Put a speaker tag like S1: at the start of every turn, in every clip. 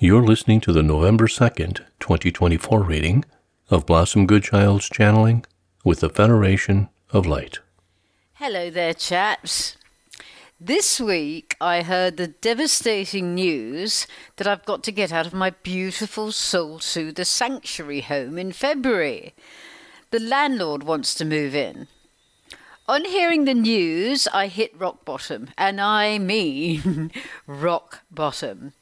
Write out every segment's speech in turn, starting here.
S1: You're listening to the November 2nd, 2024 reading of Blossom Goodchild's channeling with the Federation of Light.
S2: Hello there, chaps. This week I heard the devastating news that I've got to get out of my beautiful Soul Soother sanctuary home in February. The landlord wants to move in. On hearing the news, I hit rock bottom, and I mean rock bottom.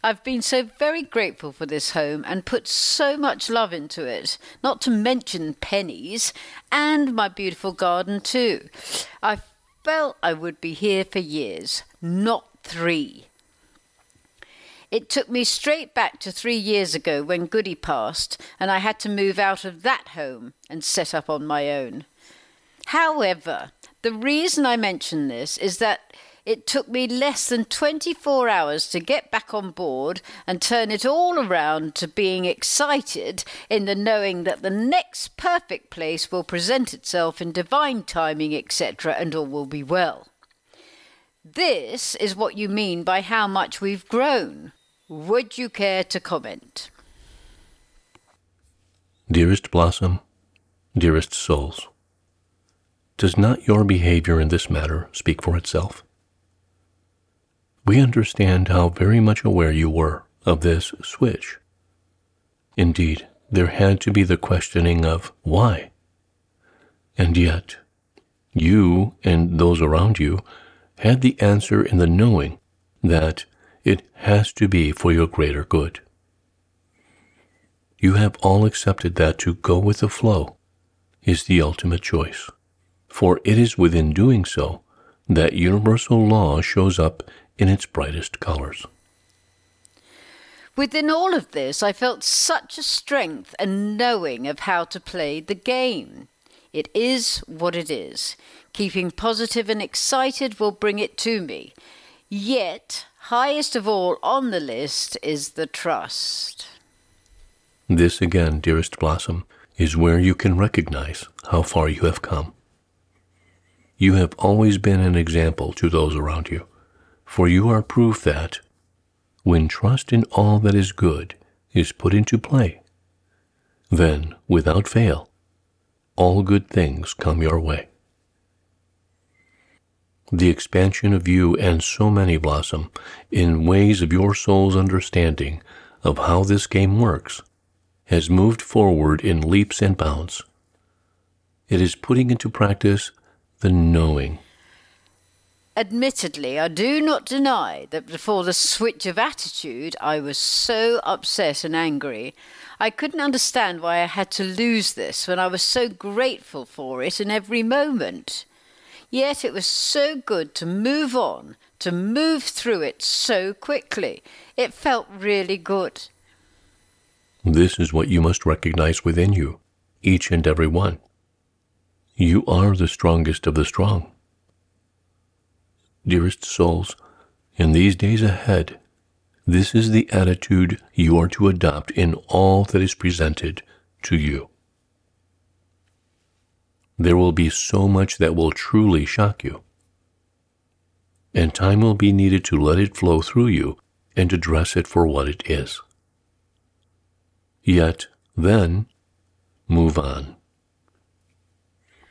S2: I've been so very grateful for this home and put so much love into it, not to mention pennies, and my beautiful garden too. I felt I would be here for years, not 3. It took me straight back to 3 years ago when Goody passed, and I had to move out of that home and set up on my own. However, the reason I mention this is that it took me less than 24 hours to get back on board and turn it all around to being excited in the knowing that the next perfect place will present itself in divine timing, etc., and all will be well. This is what you mean by how much we've grown. Would you care to comment?
S1: Dearest Blossom, dearest souls, does not your behavior in this matter speak for itself? We understand how very much aware you were of this switch. Indeed, there had to be the questioning of why. And yet, you and those around you had the answer in the knowing that it has to be for your greater good. You have all accepted that to go with the flow is the ultimate choice, for it is within doing so that universal law shows up in its brightest colors.
S2: Within all of this, I felt such a strength and knowing of how to play the game. It is what it is. Keeping positive and excited will bring it to me. Yet, highest of all on the list is the trust.
S1: This again, dearest Blossom, is where you can recognize how far you have come. You have always been an example to those around you, for you are proof that, when trust in all that is good is put into play, then, without fail, all good things come your way. The expansion of you and so many, Blossom, in ways of your soul's understanding of how this game works, has moved forward in leaps and bounds. It is putting into practice the knowing.
S2: Admittedly, I do not deny that before the switch of attitude, I was so upset and angry. I couldn't understand why I had to lose this when I was so grateful for it in every moment. Yet it was so good to move on, to move through it so quickly. It felt really good.
S1: This is what you must recognize within you, each and every one. You are the strongest of the strong. Dearest souls, in these days ahead, this is the attitude you are to adopt in all that is presented to you. There will be so much that will truly shock you, and time will be needed to let it flow through you and address it for what it is. Yet, then, move on.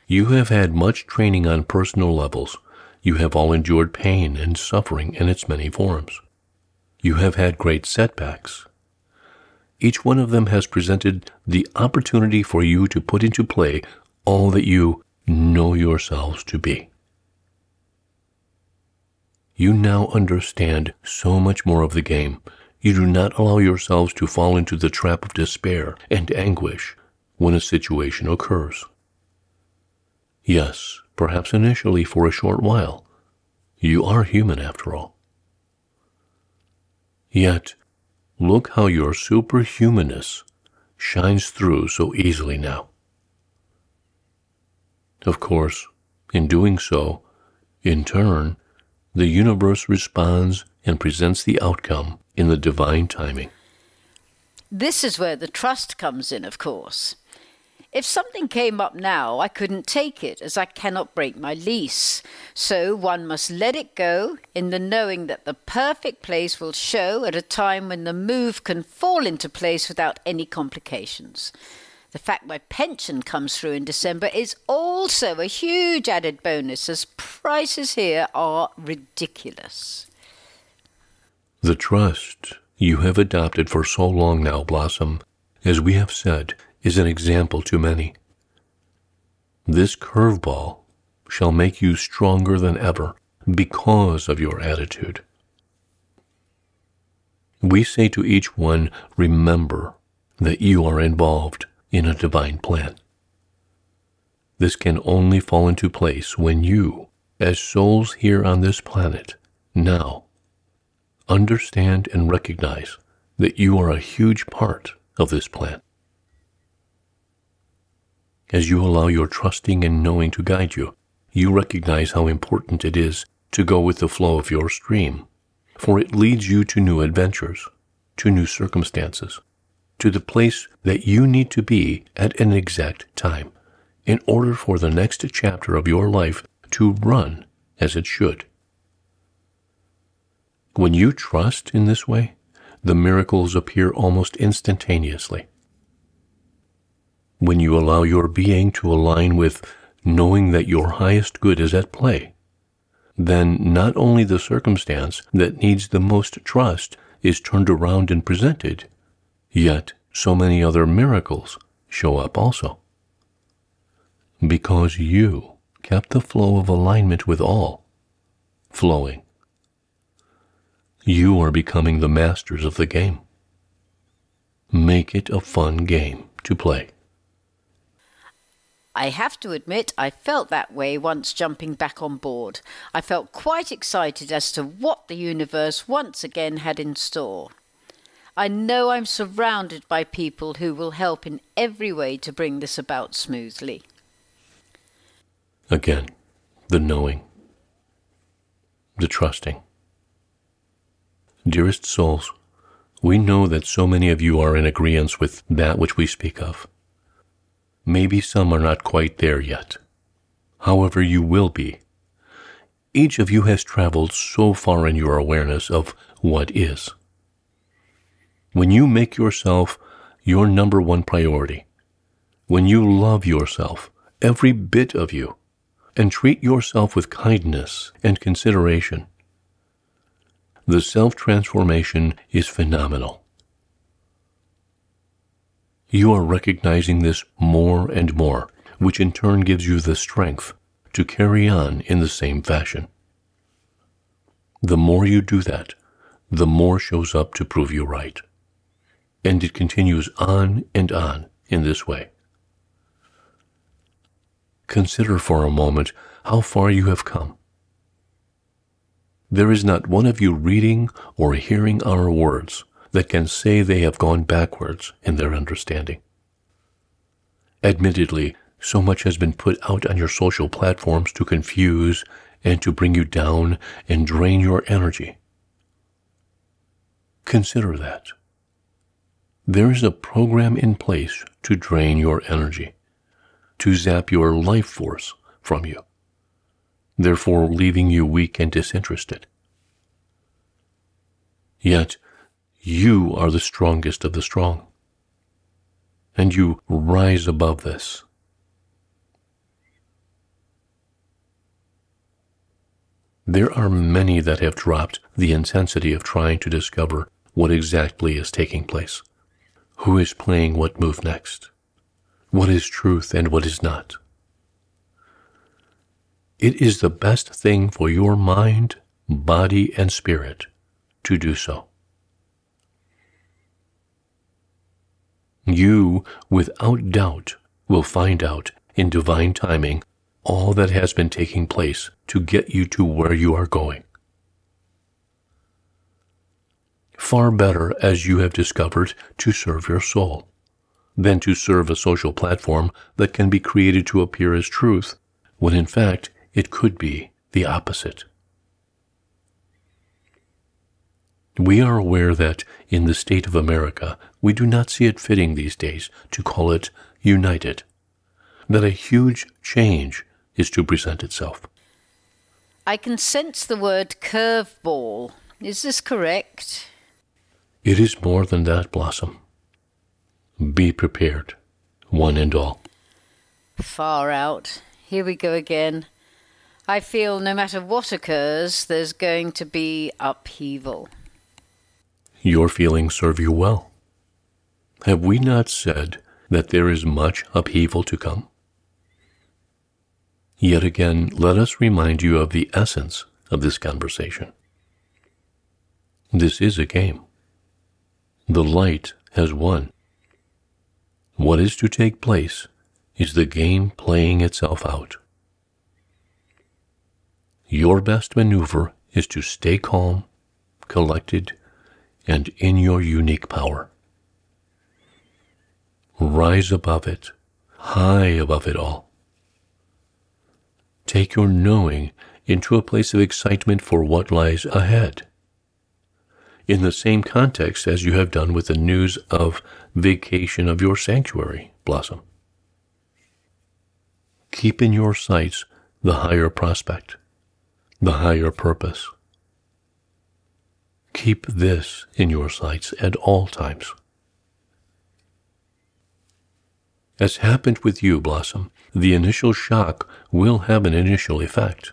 S1: You have had much training on personal levels. You have all endured pain and suffering in its many forms. You have had great setbacks. Each one of them has presented the opportunity for you to put into play all that you know yourselves to be. You now understand so much more of the game. You do not allow yourselves to fall into the trap of despair and anguish when a situation occurs. Yes, perhaps initially for a short while. You are human after all. Yet, look how your superhumanness shines through so easily now. Of course, in doing so, in turn, the universe responds and presents the outcome in the divine timing.
S2: This is where the trust comes in, of course. If something came up now, I couldn't take it, as I cannot break my lease. So one must let it go, in the knowing that the perfect place will show at a time when the move can fall into place without any complications. The fact my pension comes through in December is also a huge added bonus, as prices here are ridiculous.
S1: The trust you have adopted for so long now, Blossom, as we have said, is an example to many. This curveball shall make you stronger than ever because of your attitude. We say to each one, remember that you are involved in a divine plan. This can only fall into place when you, as souls here on this planet, now understand and recognize that you are a huge part of this plan. As you allow your trusting and knowing to guide you, you recognize how important it is to go with the flow of your stream, for it leads you to new adventures, to new circumstances, to the place that you need to be at an exact time, in order for the next chapter of your life to run as it should. When you trust in this way, the miracles appear almost instantaneously. When you allow your being to align with knowing that your highest good is at play, then not only the circumstance that needs the most trust is turned around and presented, yet so many other miracles show up also. Because you kept the flow of alignment with all flowing. You are becoming the masters of the game. Make it a fun game to play.
S2: I have to admit I felt that way once jumping back on board. I felt quite excited as to what the universe once again had in store. I know I'm surrounded by people who will help in every way to bring this about smoothly.
S1: Again, the knowing, the trusting. Dearest souls, we know that so many of you are in agreement with that which we speak of. Maybe some are not quite there yet. However, you will be. Each of you has traveled so far in your awareness of what is. When you make yourself your number one priority, when you love yourself, every bit of you, and treat yourself with kindness and consideration, the self-transformation is phenomenal. You are recognizing this more and more, which in turn gives you the strength to carry on in the same fashion. The more you do that, the more shows up to prove you right. And it continues on and on in this way. Consider for a moment how far you have come. There is not one of you reading or hearing our words that can say they have gone backwards in their understanding. Admittedly, so much has been put out on your social platforms to confuse and to bring you down and drain your energy. Consider that. There is a program in place to drain your energy, to zap your life force from you, therefore leaving you weak and disinterested. Yet, you are the strongest of the strong, and you rise above this. There are many that have dropped the intensity of trying to discover what exactly is taking place, who is playing what move next, what is truth and what is not. It is the best thing for your mind, body, and spirit to do so. You, without doubt, will find out in divine timing all that has been taking place to get you to where you are going. Far better, as you have discovered, to serve your soul than to serve a social platform that can be created to appear as truth, when in fact it could be the opposite. We are aware that in the state of America, we do not see it fitting these days to call it united that a huge change is to present itself.
S2: I can sense the word curveball. Is this correct?
S1: It is more than that, Blossom. Be prepared, one and all.
S2: Far out. Here we go again. I feel no matter what occurs, there's going to be upheaval.
S1: Your feelings serve you well. Have we not said that there is much upheaval to come? Yet again, let us remind you of the essence of this conversation. This is a game. The light has won. What is to take place is the game playing itself out. Your best maneuver is to stay calm, collected, and in your unique power. Rise above it, high above it all. Take your knowing into a place of excitement for what lies ahead. In the same context as you have done with the news of vacation of your sanctuary, Blossom. Keep in your sights the higher prospect, the higher purpose. Keep this in your sights at all times. As happened with you, Blossom, the initial shock will have an initial effect.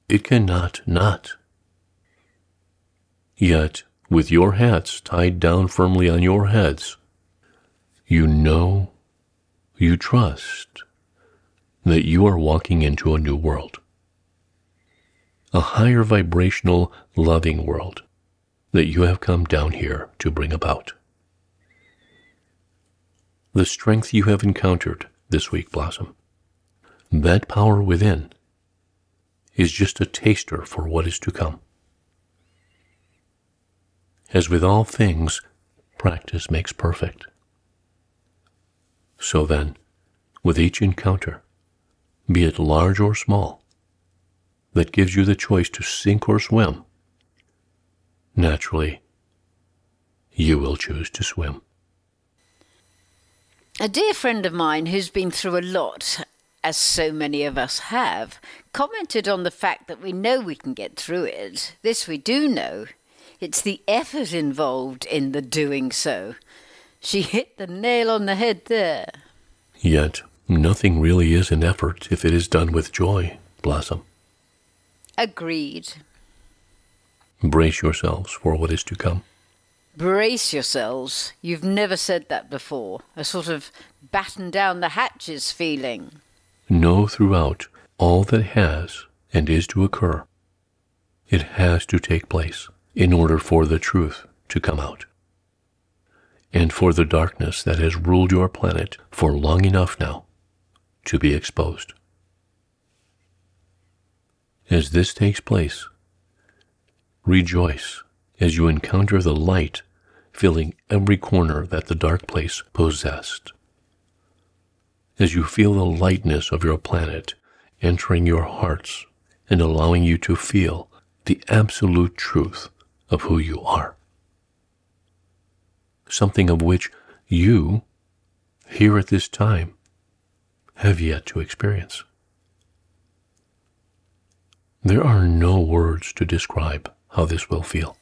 S1: It cannot not. Yet, with your hats tied down firmly on your heads, you know, you trust that you are walking into a new world. A higher vibrational, loving world that you have come down here to bring about. The strength you have encountered this week, Blossom, that power within is just a taster for what is to come. As with all things, practice makes perfect. So then, with each encounter, be it large or small, that gives you the choice to sink or swim, naturally, you will choose to swim.
S2: A dear friend of mine who's been through a lot, as so many of us have, commented on the fact that we know we can get through it. This we do know. It's the effort involved in the doing so. She hit the nail on the head there.
S1: Yet, nothing really is an effort if it is done with joy, Blossom.
S2: Agreed.
S1: Brace yourselves for what is to come.
S2: Brace yourselves. You've never said that before. A sort of batten down the hatches feeling.
S1: Know throughout all that has and is to occur. It has to take place in order for the truth to come out, and for the darkness that has ruled your planet for long enough now to be exposed. As this takes place, rejoice as you encounter the light filling every corner that the dark place possessed. As you feel the lightness of your planet entering your hearts and allowing you to feel the absolute truth of who you are. Something of which you, here at this time, have yet to experience. There are no words to describe how this will feel.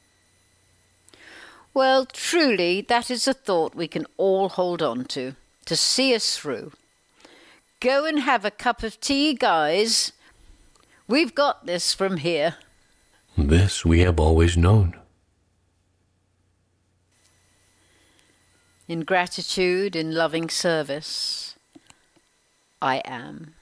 S2: Well, truly, that is a thought we can all hold on to see us through. Go and have a cup of tea, guys. We've got this from here.
S1: This we have always known.
S2: In gratitude, in loving service, I am.